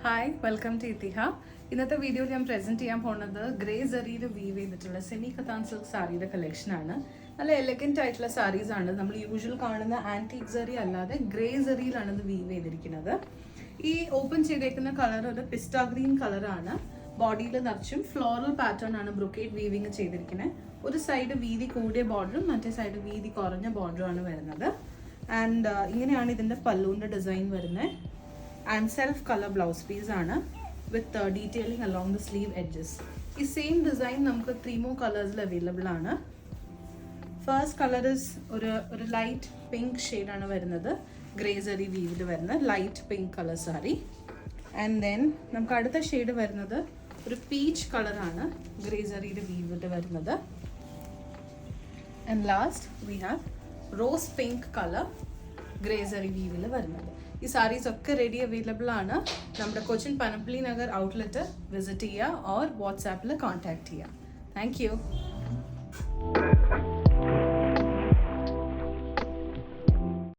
Hi welcome to ഇത്തിഹ. ഇന്നത്തെ വീഡിയോയിൽ ഞാൻ പ്രസന്റ് ചെയ്യാൻ പോകുന്നത് ഗ്രേ സറിയിൽ വീവ് ചെയ്തിട്ടുള്ള സെമി കത്താൻ സിൽക്ക് സാരിയുടെ കളക്ഷനാണ്. നല്ല എലഗന്റ് ആയിട്ടുള്ള സാരീസ് ആണ്. നമ്മൾ യൂഷ്വൽ കാണുന്ന ആന്റിക് സറി അല്ലാതെ ഗ്രേ സറിയിലാണ് ഇത് വീവ് ചെയ്തിരിക്കുന്നത്. ഈ ഓപ്പൺ ചെയ്തേക്കുന്ന കളർ ഒരു പിസ്റ്റാ ഗ്രീൻ കളറാണ്. ബോഡിയിൽ നിറച്ചും ഫ്ലോറൽ പാറ്റേൺ ആണ് ബ്രൊക്കേഡ് വീവിങ് ചെയ്തിരിക്കുന്നത്. ഒരു സൈഡ് വീതി കൂടിയ ബോർഡറും മറ്റേ സൈഡ് വീതി കുറഞ്ഞ ബോർഡറും ആണ് വരുന്നത്. ആൻഡ് ഇങ്ങനെയാണ് ഇതിൻ്റെ പല്ലുവിൻ്റെ ഡിസൈൻ വരുന്നത്. And self colour blouse piece ആണ് with detailing along the sleeve edges. ഈ സെയിം ഡിസൈൻ നമുക്ക് 3 more കളേഴ്സിൽ അവൈലബിൾ ആണ്. ഫസ്റ്റ് കളർ ഇസ് ഒരു ലൈറ്റ് പിങ്ക് ഷെയ്ഡാണ് വരുന്നത്. ഗ്രേ സറി വീവിൽ വരുന്ന light pink colour sari. And then നമുക്ക് അടുത്ത ഷെയ്ഡ് വരുന്നത് ഒരു പീച്ച് കളറാണ് ഗ്രേ സറിയുടെ വീവിൽ വരുന്നത്. And last we have rose pink colour grey zari വീവിൽ വരുന്നത്. ഈ സാരീസ് ഒക്കെ റെഡി അവൈലബിൾ ആണ്. നമ്മുടെ കൊച്ചിൻ പനമ്പള്ളി നഗർ ഔട്ട്ലെറ്റ് വിസിറ്റ് ചെയ്യുക ഓർ വാട്സാപ്പിൽ കോൺടാക്ട് ചെയ്യുക. Thank U.